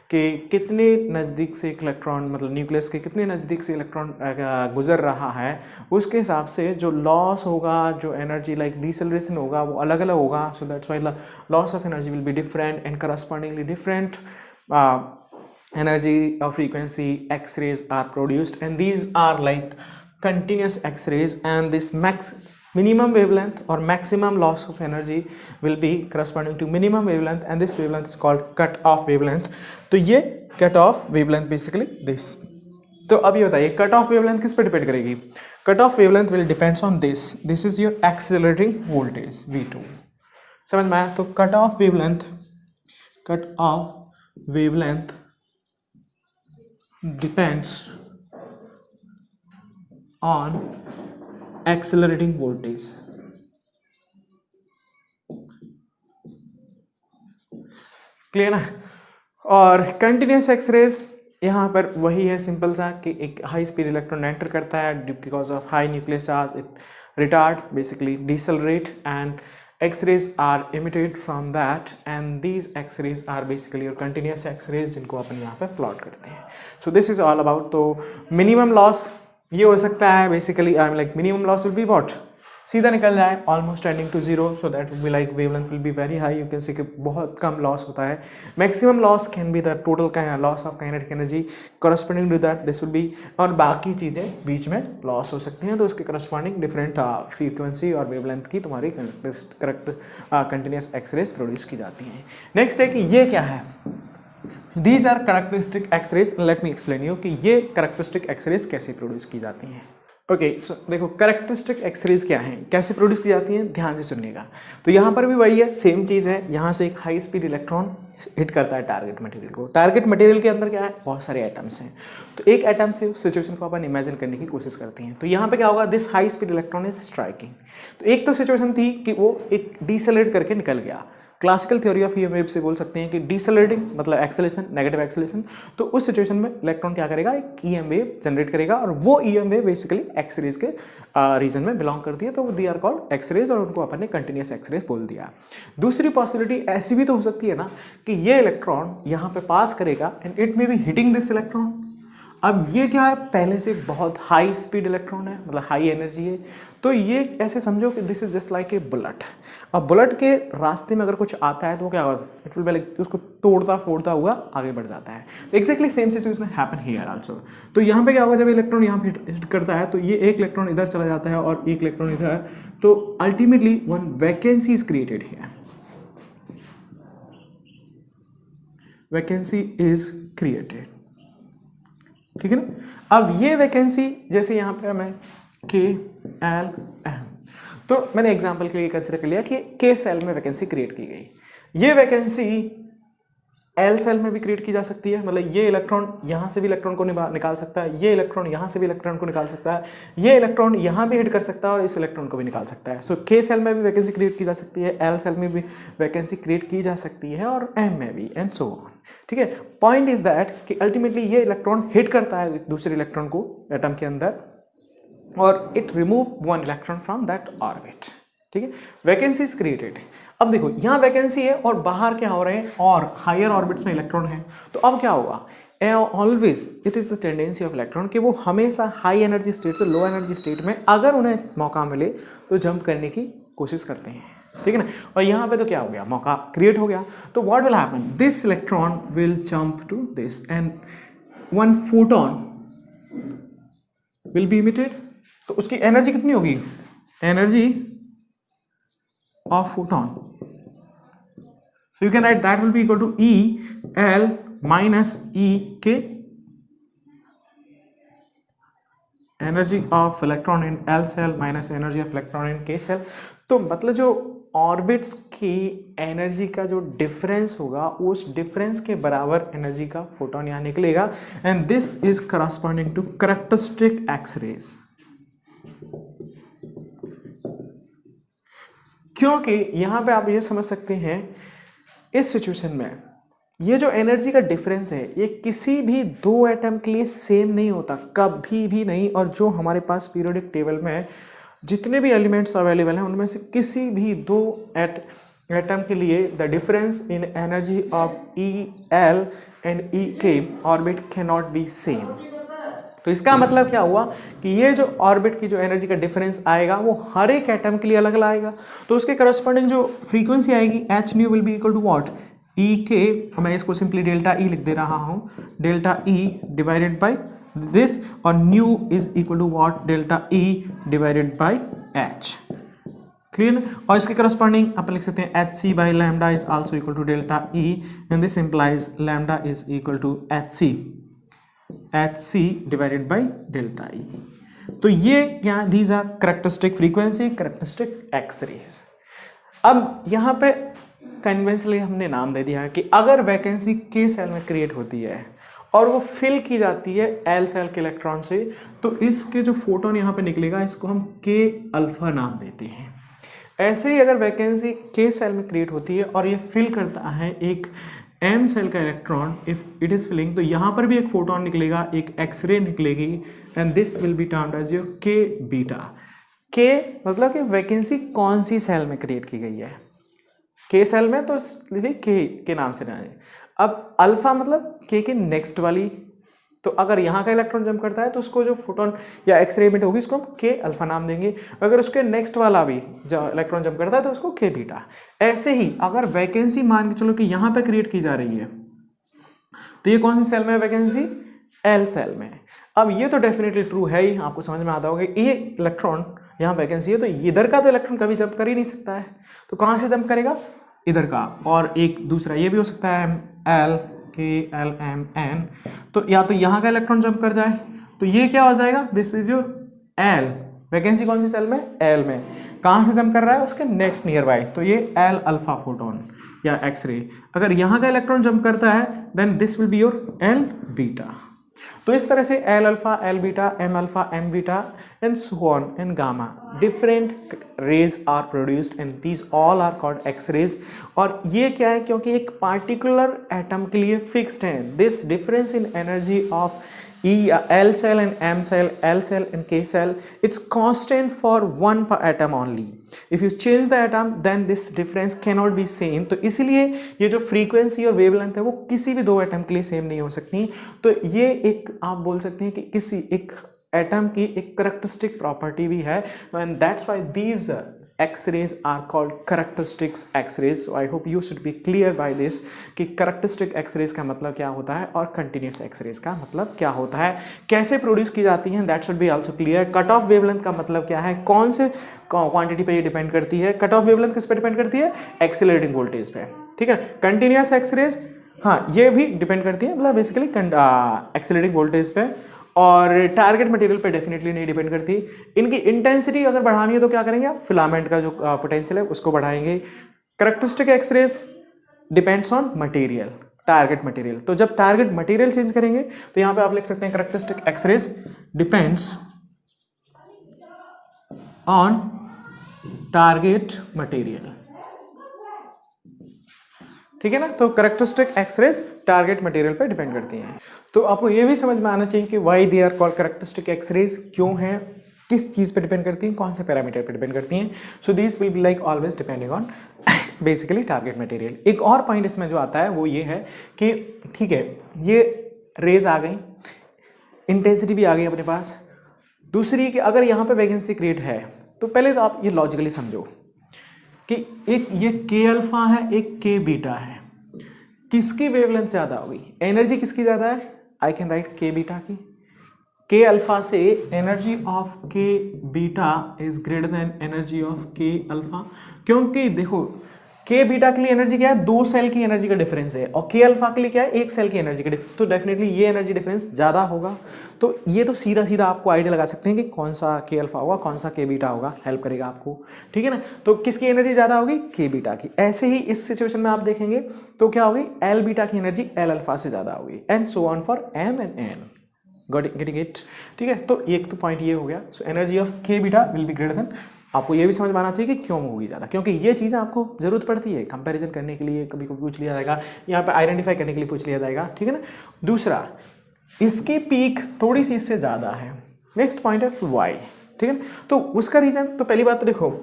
के कितने नज़दीक से एक इलेक्ट्रॉन, मतलब न्यूक्लियस के कितने नज़दीक से इलेक्ट्रॉन गुजर रहा है, उसके हिसाब से जो लॉस होगा, जो एनर्जी लाइक डिसेलरेशन होगा, वो अलग अलग होगा. So that's why loss of energy will be different and correspondingly different energy or frequency X-rays are produced, and these are like continuous X-rays, and this minimum wavelength or maximum loss of energy will be corresponding to minimum wavelength, and this wavelength is called cut off wavelength. तो ये cut off wavelength basically this. तो अब ये बताइए cut off wavelength किस पे depend करेगी? Cut off wavelength will depends on this is your accelerating voltage V2. समझ में आया? तो cut off wavelength depends on accelerating voltage. Clear ना? और कंटिन्यूस एक्सरेज यहाँ पर वही है, सिंपल सा कि एक हाई स्पीड इलेक्ट्रॉन एंटर करता है, because of high nucleus charge it retard basically decelerate, and X-rays are emitted from that, and these X-rays are basically your continuous X-rays जिनको अपन यहाँ पे प्लॉट करते हैं. So this is all about. तो minimum loss ये हो सकता है basically, I mean like minimum loss will be what? सीधा निकल जाए almost tending to zero, so that will be like wavelength will be very high. You can see कि बहुत कम लॉस होता है. Maximum loss can be the total का loss of kinetic energy corresponding to that this will be, और बाकी चीज़ें बीच में लॉस हो सकती हैं, तो उसके करस्पॉन्डिंग डिफरेंट फ्रीक्वेंसी और वेवलेंथ की तुम्हारी करेक्ट कंटिन्यूस एक्सरेज प्रोड्यूस की जाती हैं. नेक्स्ट है कि ये क्या है? These are characteristic X rays. Let me explain you कि ये कैरेक्टरिस्टिक एक्सरेज कैसे प्रोड्यूस की जाती हैं. ओके सो देखो कैरेक्टरिस्टिक एक्सरेज क्या हैं, कैसे प्रोड्यूस की जाती हैं, ध्यान से सुनिएगा. तो यहाँ पर भी वही है, सेम चीज़ है. यहाँ से एक हाई स्पीड इलेक्ट्रॉन हिट करता है टारगेट मटेरियल को. टारगेट मटेरियल के अंदर क्या है? बहुत सारे एटम्स हैं. तो एक एटम से उस सिचुएशन को अपन इमेजिन करने की कोशिश करते हैं. तो यहाँ पे क्या होगा? This high speed electron is striking. तो एक तो सिचुएशन थी कि वो एक डिसेलरेट करके निकल गया. Classical theory of EM wave से बोल सकते हैं कि डिसेलरेटिंग मतलब एक्सेलेरेशन, नेगेटिव एक्सेलेरेशन. तो उस सिचुएशन में इलेक्ट्रॉन क्या करेगा? एक ईएम वेव जनरेट करेगा, और वो ईएम वेव बेसिकली एक्सरेज के रीजन में बिलोंग करती है. तो दे आर कॉल्ड एक्सरेज, और उनको अपन ने कंटिन्यूस एक्सरेज बोल दिया. दूसरी पॉसिबिलिटी ऐसी भी तो हो सकती है ना कि ये इलेक्ट्रॉन यहाँ पे पास करेगा and it may be hitting this electron. अब ये क्या है? पहले से बहुत हाई स्पीड इलेक्ट्रॉन है, मतलब हाई एनर्जी है. तो ये ऐसे समझो कि this is just like a bullet. अब बुलेट के रास्ते में अगर कुछ आता है तो क्या होगा? इट विल बी लाइक उसको तोड़ता फोड़ता हुआ आगे बढ़ जाता है. Exactly same situation happen here also. तो यहाँ पे क्या होगा? जब इलेक्ट्रॉन यहाँ पे हिट करता है तो ये एक इलेक्ट्रॉन इधर चला जाता है और एक इलेक्ट्रॉन इधर. तो ultimately one vacancy is created here. Vacancy is created. ठीक है ना? अब ये वैकेंसी जैसे यहाँ पे हमें KL M, तो मैंने एग्जांपल के लिए कंसिडर कर लिया कि K सेल में वैकेंसी क्रिएट की गई. ये वैकेंसी L सेल में भी क्रिएट की जा सकती है. मतलब ये इलेक्ट्रॉन यहाँ से भी इलेक्ट्रॉन को निकाल सकता है, ये इलेक्ट्रॉन यहाँ से भी इलेक्ट्रॉन को निकाल सकता है, ये इलेक्ट्रॉन यहाँ भी हिट कर सकता है और इस इलेक्ट्रॉन को भी निकाल सकता है. सो K सेल में भी वैकेंसी क्रिएट की जा सकती है, L सेल में भी वैकेंसी क्रिएट की जा सकती है, और M में भी, एंड सो ऑन. ठीक है? पॉइंट इज दैट कि अल्टीमेटली ये इलेक्ट्रॉन हिट करता है दूसरे इलेक्ट्रॉन को एटम के अंदर, और it remove one electron from that orbit. ठीक है? Vacancy is created. अब देखो यहाँ वैकेंसी है और बाहर क्या हो रहे हैं? और हायर ऑर्बिट्स में इलेक्ट्रॉन है. तो अब क्या होगा? Always it is the tendency of electron कि वो हमेशा हाई एनर्जी स्टेट से लो एनर्जी स्टेट में अगर उन्हें मौका मिले तो जंप करने की कोशिश करते हैं. ठीक है ना? और यहाँ पे तो क्या हो गया? मौका क्रिएट हो गया. तो what will happen? This electron will jump to this and one photon will be emitted. तो उसकी एनर्जी कितनी होगी? Energy of photon. So you can write that will be equal to EL minus EK. Energy of electron in L shell minus energy of electron in K shell. तो मतलब जो orbits की energy का जो difference होगा उस difference के बराबर एनर्जी का फोटोन यहाँ निकलेगा, and this is corresponding to characteristic X rays. क्योंकि यहाँ पे आप ये समझ सकते हैं इस सिचुएशन में ये जो एनर्जी का डिफरेंस है ये किसी भी दो एटम के लिए सेम नहीं होता, कभी भी नहीं. और जो हमारे पास पीरियोडिक टेबल में जितने भी एलिमेंट्स अवेलेबल हैं उनमें से किसी भी दो एटम के लिए the difference in energy of E L and E K orbit can not be same. तो इसका मतलब क्या हुआ कि ये जो ऑर्बिट की जो एनर्जी का डिफरेंस आएगा वो हर एक एटम के लिए अलग अलग आएगा। तो उसके करस्पॉन्डिंग जो फ्रीक्वेंसी आएगी H nu will be equal to what, E K, मैं इसको सिंपली डेल्टा ई लिख दे रहा हूँ, delta E divided by this, और nu is equal to what, delta E divided by H. Clear. और इसके करस्पॉन्डिंग अपन लिख सकते हैं H C by lambda is also equal to delta E, and this implies lambda is equal to H C divided by delta E. तो ये क्या, these are characteristic frequency, characteristic X rays. अब यहाँ पे कन्वेंशनली हमने नाम दे दिया है कि अगर वैकेंसी के सेल में क्रिएट होती है और वो फिल की जाती है एल सेल के इलेक्ट्रॉन से, तो इसके जो फोटोन यहाँ पे निकलेगा इसको हम के अल्फा नाम देते हैं। ऐसे ही अगर वैकेंसी के सेल में क्रिएट होती है और ये फिल करता है एक एम सेल का electron, if it is filling, तो यहाँ पर भी एक फोटोन निकलेगा, एक एक्सरे निकलेगी, and this will be termed as your K beta. K मतलब कि वैकेंसी कौन सी सेल में क्रिएट की गई है, के सेल में, तो लिखिए के नाम से ना है। अब अल्फा मतलब के नेक्स्ट वाली, तो अगर यहाँ का इलेक्ट्रॉन जंप करता है तो उसको जो फोटोन या एक्सरे इमिट होगी उसको हम के अल्फा नाम देंगे। अगर उसके नेक्स्ट वाला भी जो इलेक्ट्रॉन जंप करता है तो उसको के बीटा। ऐसे ही अगर वैकेंसी मान के चलो कि यहाँ पे क्रिएट की जा रही है, तो ये कौन सी सेल में है वैकेंसी, एल सेल में। अब ये तो डेफिनेटली ट्रू है ही, आपको समझ में आता होगा ये इलेक्ट्रॉन यहाँ वैकेंसी है, तो इधर का तो इलेक्ट्रॉन कभी जंप कर ही नहीं सकता है, तो कहाँ से जंप करेगा, इधर का। और एक दूसरा ये भी हो सकता है एल के एल एम एन, तो या तो यहाँ का इलेक्ट्रॉन जंप कर जाए, तो ये क्या हो जाएगा, this is your L, vacancy कौन सी सेल में, एल में। कहाँ से जंप कर रहा है, उसके नेक्स्ट नियर बाय, तो ये एल अल्फा फोटोन या एक्सरे। अगर यहाँ का इलेक्ट्रॉन जंप करता है then this will be your L beta. तो इस तरह से L alpha, L beta, M alpha, M beta and so on and gamma, different rays are produced and these all are called X rays. और ये क्या है, क्योंकि एक पार्टिकुलर एटम के लिए फिक्स्ड है, this difference in energy of L cell and M cell, L cell and K cell, it's constant for one atom only. If you change the atom, then this difference cannot be same. तो इसीलिए ये जो frequency और wavelength है वो किसी भी दो एटम के लिए सेम नहीं हो सकती। तो ये एक आप बोल सकते हैं कि किसी एक एटम की एक करेक्टरिस्टिक प्रॉपर्टी भी है, and that's why these X-rays are called characteristics X-rays. So I hope you should be clear by this कि characteristic X-rays का मतलब क्या होता है और continuous X-rays का मतलब क्या होता है, कैसे प्रोड्यूस की जाती हैं, that should be also clear. Cut off wavelength का मतलब क्या है, कौन से क्वांटिटी पे ये डिपेंड करती है, कट ऑफ वेवलेंथ किस पे डिपेंड करती है, एक्सेलरेटिंग वोल्टेज पे, ठीक है। कंटिन्यूअस X-rays, हाँ ये भी डिपेंड करती है, मतलब बेसिकली एक्सेलरेटिंग वोल्टेज पे, और टारगेट मटेरियल पे डेफिनेटली नहीं डिपेंड करती। इनकी इंटेंसिटी अगर बढ़ानी है तो क्या करेंगे आप, फिलामेंट का जो पोटेंशियल है उसको बढ़ाएंगे। Characteristic X rays depends on material, target material. तो जब टारगेट मटेरियल चेंज करेंगे तो यहां पे आप लिख सकते हैं characteristic X rays depends on target material, ठीक है ना। तो करेक्टरिस्टिक एक्सरेज टारगेट मटेरियल पे डिपेंड करती हैं। तो आपको ये भी समझ में आना चाहिए कि why they are called characteristic X rays, क्यों हैं, किस चीज पे डिपेंड करती हैं, कौन से पैरामीटर पे डिपेंड करती हैं। So this will be like always depending on basically target material. एक और पॉइंट इसमें जो आता है वो ये है कि ठीक है ये रेज आ गई, इंटेंसिटी भी आ गई अपने पास। दूसरी कि अगर यहाँ पे वैकेंसी क्रिएट है तो पहले तो आप ये लॉजिकली समझो कि एक ये के अल्फा है, एक के बीटा है, किसकी वेवलेंथ ज्यादा होगी, एनर्जी किसकी ज्यादा है, आई कैन राइट के बीटा की। के अल्फा से energy of K beta is greater than energy of के अल्फा, क्योंकि देखो के बीटा के लिए एनर्जी क्या है, दो सेल की एनर्जी का डिफरेंस है, और के अल्फा के लिए क्या है, एक सेल की एनर्जी का डिफरेंस, तो डेफिनेटली ये एनर्जी डिफरेंस ज्यादा होगा। तो ये तो सीधा सीधा आपको आइडिया लगा सकते हैं कि कौन सा के अल्फा होगा, कौन सा के बीटा होगा, हेल्प करेगा आपको, ठीक है ना। तो किसकी एनर्जी ज्यादा होगी, के बीटा की। ऐसे ही इस सिचुएशन में आप देखेंगे तो क्या होगी, एल बीटा की एनर्जी एल अल्फा से ज्यादा होगी, and so on for M and N, getting it, ठीक है। तो एक तो पॉइंट ये हो गया। So energy of K beta will be greater than, आपको ये भी समझ में आना चाहिए कि क्यों होगी ज़्यादा, क्योंकि ये चीज़ें आपको जरूरत पड़ती है कंपैरिजन करने के लिए, कभी कभी पूछ लिया जाएगा, यहाँ पे आइडेंटिफाई करने के लिए पूछ लिया जाएगा, ठीक है ना। दूसरा, इसकी पीक थोड़ी सी इससे ज़्यादा है। नेक्स्ट पॉइंट है वाई, ठीक है। तो उसका रीजन, तो पहली बात तो देखो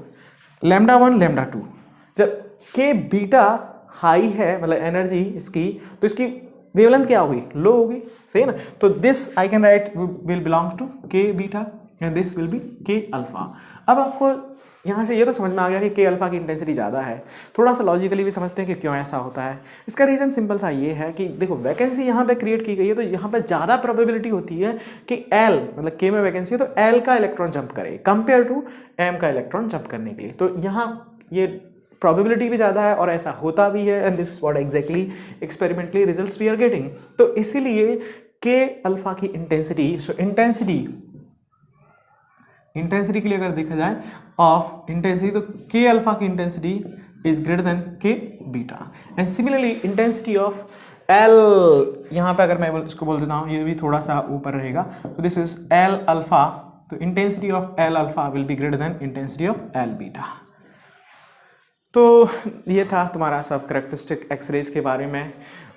लैम्डा 1 लैम्डा 2, जब के बीटा हाई है मतलब एनर्जी इसकी, तो इसकी वेवलेंथ क्या होगी, लो होगी, सही है ना। तो this I can write will belong to K beta and this will be K alpha. अब आपको यहाँ से ये तो समझ में आ गया कि के अल्फा की इंटेंसिटी ज़्यादा है। थोड़ा सा लॉजिकली भी समझते हैं कि क्यों ऐसा होता है। इसका रीज़न सिंपल सा ये है कि देखो वैकेंसी यहाँ पे क्रिएट की गई है, तो यहाँ पे ज़्यादा प्रोबेबिलिटी होती है कि एल मतलब के में वैकेंसी है तो एल का इलेक्ट्रॉन जंप करे कंपेयर टू एम का इलेक्ट्रॉन जंप करने के लिए। तो यहाँ ये प्रोबेबिलिटी भी ज़्यादा है और ऐसा होता भी है, and this is what exactly experimentally results we are getting. तो इसीलिए के अल्फा की इंटेंसिटी, सो इंटेंसिटी के लिए अगर देखा जाए ऑफ इंटेंसिटी, तो के अल्फा की इंटेंसिटी इज ग्रेटर देन के beta. And similarly intensity of L, यहाँ पे अगर मैं इसको बोल देता हूँ, ये भी थोड़ा सा ऊपर रहेगा, तो दिस इज एल अल्फा, तो intensity of L alpha will be greater then intensity of L beta. तो ये था तुम्हारा सब कैरेक्टरिस्टिक एक्सरेज के बारे में।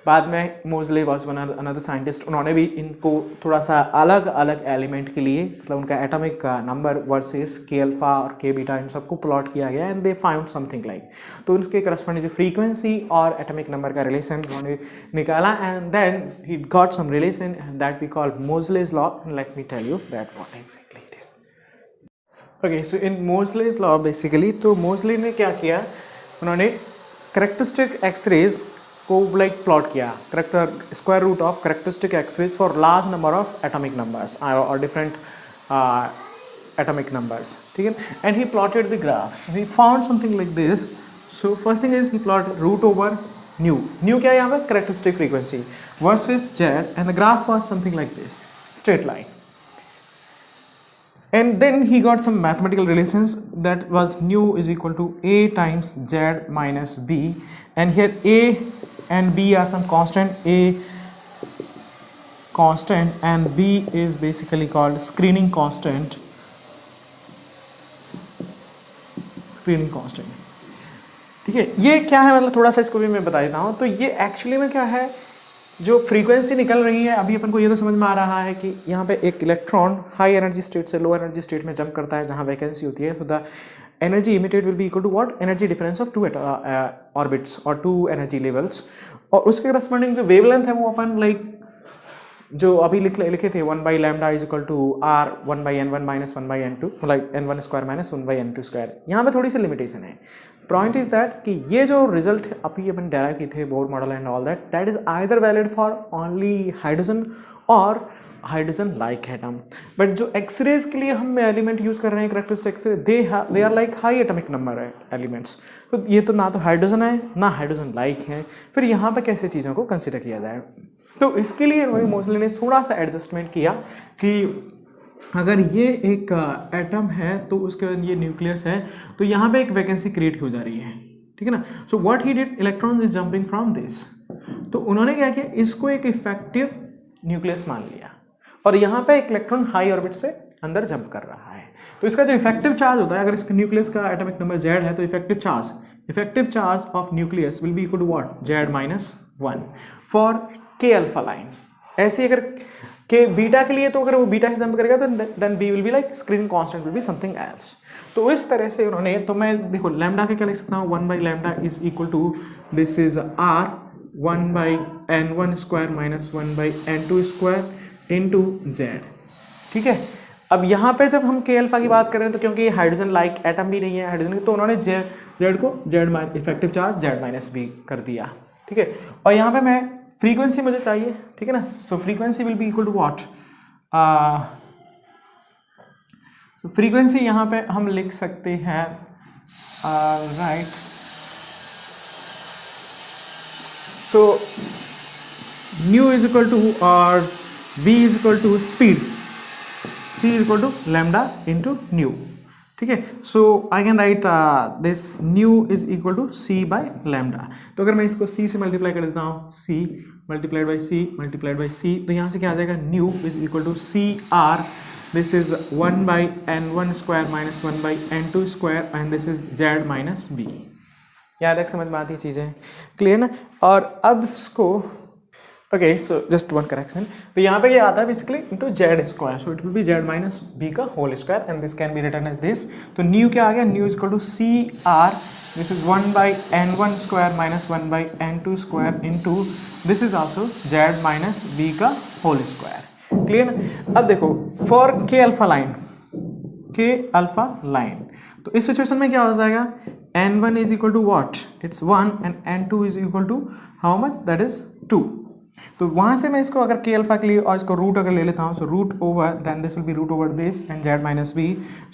बाद में मोजले वाज वन अनदर साइंटिस्ट, उन्होंने भी इनको थोड़ा सा अलग अलग एलिमेंट के लिए मतलब उनका atomic number versus K alpha और के बीटा इन सबको प्लॉट किया गया and they found something like, तो उनके करस्पॉन्डिंग फ्रीक्वेंसी और एटॉमिक नंबर का रिलेशन उन्होंने निकाला and then he got some relation that we call Moseley's law. Let me tell you that what exactly it is. Okay, so in Moseley's law basically, तो Moseley ने क्या किया, उन्होंने characteristic X rays को like plot किया, character square root of characteristic X rays for large number of atomic numbers और different atomic numbers, ठीक है। And he plotted the graph, he found something like this. So first thing is he plot root over nu, nu क्या है यहाँ पे, characteristic frequency versus Z, and the graph was something like this, straight line. And then he got some mathematical relations, that was nu is equal to a times z minus b, and here a and b are some constant, a constant and b is basically called screening constant, ठीक है। ये क्या है मतलब थोड़ा सा इसको भी मैं बता देता हूँ। तो ये एक्चुअली में क्या है, जो फ्रीक्वेंसी निकल रही है, अभी अपन को ये तो समझ में आ रहा है कि यहाँ पे एक इलेक्ट्रॉन हाई एनर्जी स्टेट से लो एनर्जी स्टेट में जंप करता है जहाँ वैकेंसी होती है, तो the energy emitted will be equal to what, energy difference of two orbits और टू एनर्जी लेवल्स, और उसके करस्पॉन्डिंग जो वेवलेंथ है वो अपन लाइक जो अभी लिखे थे 1 by lambda is equal to R 1 by n1 minus 1 by n2, like n1 square minus 1 by n2 square. यहाँ पे थोड़ी सी लिमिटेशन है। पॉइंट इज दैट कि ये जो रिजल्ट अभी अपन डेराइव किए थे, Bohr model and all that, that is either valid for only hydrogen और हाइड्रोजन लाइक एटम, बट जो एक्सरेज के लिए हम एलिमेंट यूज कर रहे हैं characteristic X rays, they are like high atomic number elements. तो ये तो ना तो हाइड्रोजन है ना हाइड्रोजन लाइक है, फिर यहाँ पे कैसे चीज़ों को कंसिडर किया जाए। तो इसके लिए मोजले ने थोड़ा सा एडजस्टमेंट किया कि अगर ये एक एटम है तो उसके ये न्यूक्लियस है, तो यहाँ पे एक वैकेंसी क्रिएट हो जा रही है, ठीक है ना। So what he did, electrons is jumping from this, तो उन्होंने क्या किया, इसको एक इफेक्टिव न्यूक्लियस मान लिया और यहाँ पे एक इलेक्ट्रॉन हाई ऑर्बिट से अंदर जंप कर रहा है। तो इसका जो इफेक्टिव चार्ज होता है, अगर इसका न्यूक्लियस का एटॉमिक नंबर Z है, तो effective charge of nucleus will be equal to what, Z minus 1 for K alpha line. ऐसे अगर के बीटा के लिए, तो अगर वो बीटा से जंप करेगा तो then b will be like screening constant will be something else. तो इस तरह से उन्होंने, तो मैं देखो लैम्डा के क्या लिख सकता हूँ, 1 by lambda is equal to this is R 1 by n1 square minus 1 by n2 square into z, ठीक है। अब यहाँ पे जब हम के अल्फा की बात कर रहे हैं, तो क्योंकि हाइड्रोजन लाइक एटम भी नहीं है हाइड्रोजन, तो उन्होंने जेड को Z effective charge Z minus b कर दिया, ठीक है। और यहाँ पे मैं फ्रीक्वेंसी मुझे चाहिए, ठीक है ना। So frequency will be equal to what, frequency यहाँ पे हम लिख सकते हैं right, so nu is equal to और B is equal to speed, C is equal to lambda into nu, ठीक है। So I can write this nu is equal to C by lambda. तो अगर मैं इसको सी से मल्टीप्लाई कर देता हूँ, C multiplied by C multiplied by C, तो यहाँ से क्या आ जाएगा, nu is equal to C R, this is 1 by n1 square minus 1 by n2 square and this is z minus B. यहाँ तक समझ में आती चीज़ें, क्लियर ना। और अब इसको okay so just one correction, तो यहाँ पे ये आता है basically into Z square, so it will be Z minus B का whole square and this can be written as this. तो न्यू क्या आ गया, nu is equal to C R, this is 1 by N one square minus 1 by N two square into this is also Z minus B का whole square. Clear ना. अब देखो for K alpha line, के alpha line, तो इस situation में क्या हो जाएगा, n1 is equal to what, it's 1 and n2 is equal to how much, that is 2. तो वहां से मैं इसको अगर के अल्फा के लिए और इसको रूट अगर ले लेता हूँ, so root over then this will be root over this and Z minus b,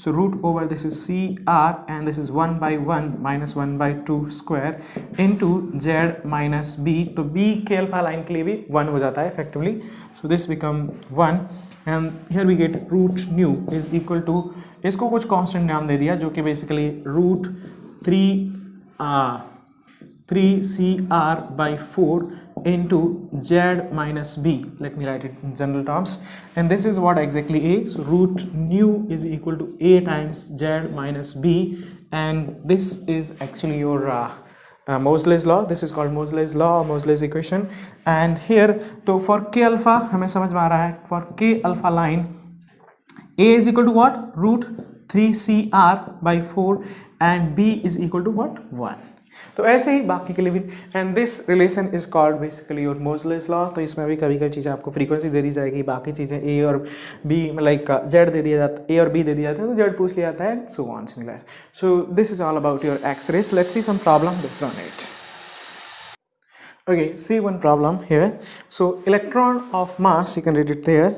so root over this is C R and this is 1 by 1 minus 1 by 2 square into Z minus b. तो b K alpha line के लिए भी 1 हो जाता है effectively, so this become 1 and here we get root nu is equal to, इसको कुछ constant नाम दे दिया जो कि basically root 3CR by 4 into Z minus B. Let me write it in general terms, and this is what exactly A. So root nu is equal to A times Z minus B, and this is actually your Moseley's law. This is called Moseley's law or Moseley's equation. And here, तो for K alpha हमें समझ में आ रहा है, for K alpha line A is equal to what, root 3CR by 4 and B is equal to what, 1. तो ऐसे ही बाकी के लिए भी, and this relation is called basically your Moseley's law. तो इसमें भी कभी कभी चीज़ें आपको फ्रीक्वेंसी दे दी जाएगी, बाकी चीज़ें ए और बी लाइक जेड दे दिया जाता है, ए और बी दे दिया जाता है तो जेड पूछ लिया जाता है, so on similar. So this is all about your X rays. Let's see some problem based on it. Okay, see one problem here. So electron of mass, you can read it there,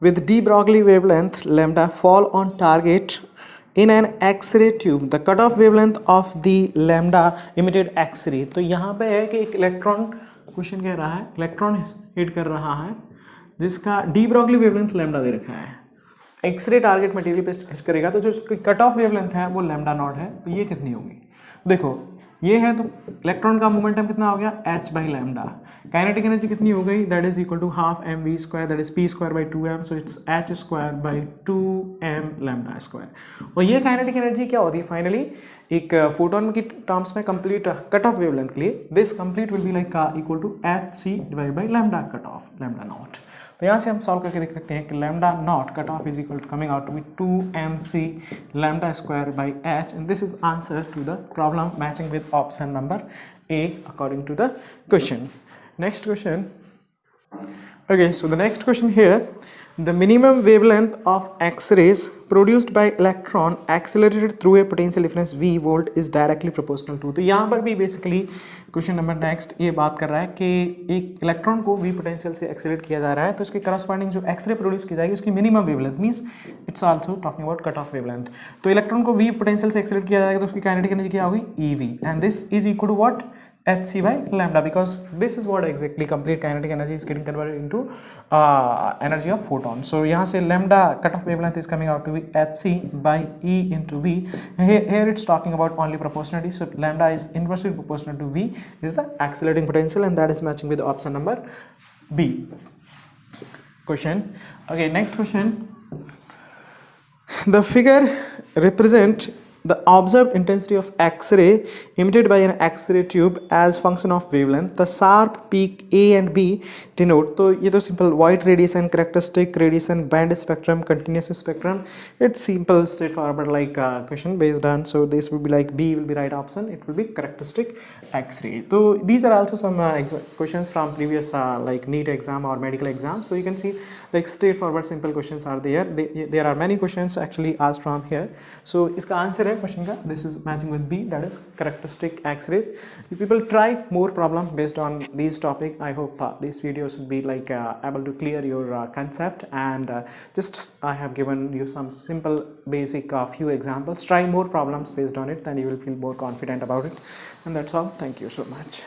with de Broglie wavelength lambda fall on target in an X-ray tube. The cutoff wavelength of the lambda emitted X-ray. तो यहाँ पे है कि एक electron, question कह रहा है electron hit कर रहा है जिसका डी ब्रॉगली वेवलेंथ लैम्डा दे रखा है, एक्सरे टारगेट मटेरियल पे हिट करेगा, तो जो कट ऑफ वेवलेंथ है वो लैम्डा नॉट है. तो ये कितनी होगी, देखो ये है, तो इलेक्ट्रॉन का मोमेंटम कितना हो गया, h by lambda. Kinetic energy कितनी हो गई, that is equal to half M V square, that is P square by 2m, so it's h square by 2m lambda square. और ये काइनेटिक एनर्जी क्या होती है फाइनली, एक फोटोन की टर्म्स में कंप्लीट कट ऑफ वेवलेंथ के लिए, this complete will be like equal to H C divide by lambda cut off, lambda naught. तो यहाँ से हम सॉल्व करके देख सकते हैं कि lambda naught cut off is equal to coming out to be 2mc lambda square by h, and this is answer to the problem matching with option number A according to the question. Next question. Okay, so the next question here, the minimum wavelength of X-rays produced by electron accelerated through a potential difference V volt is directly proportional to. तो यहाँ पर भी basically question number next ये बात कर रहा है कि एक इलेक्ट्रॉन को V पोटेंशियल से एक्सेलरेट किया जा रहा है, तो इसके करस्पॉन्डिंग जो एक्सरे प्रोड्यूस की जाएगी उसकी minimum wavelength, means it's also talking about cut off wavelength. तो इलेक्ट्रॉन को V पोटेंशियल से एक्सेलरेट किया जाएगा तो उसकी काइनेटिक एनर्जी क्या होगी, EV, and this is equal to what, hc by lambda, because this is what exactly complete kinetic energy is getting converted into energy of photon. So यहाँ से lambda cutoff wavelength is coming out to be hc by E into V. Here it's talking about only proportionality, so lambda is inversely proportional to V is the accelerating potential, and that is matching with option number B. Question. Okay, next question. The figure represent the observed intensity of X-ray emitted by an X-ray tube as function of wavelength. The sharp peak A and B denote, तो ये तो simple white radiation, characteristic radiation, band spectrum, continuous spectrum. It's simple, straightforward like question based on. So this will be like B will be right option. It will be characteristic X-ray. So these are also some questions from previous like NEET exam or medical exam. So you can see like straightforward simple questions are there. There are many questions actually asked from here. So इसका answer है question का, this is matching with B, that is characteristic X-rays. You people try more problem based on these topic. I hope these videos will be like able to clear your concept, and just I have given you some simple basic few examples. Try more problems based on it, then you will feel more confident about it, and that's all. Thank you so much.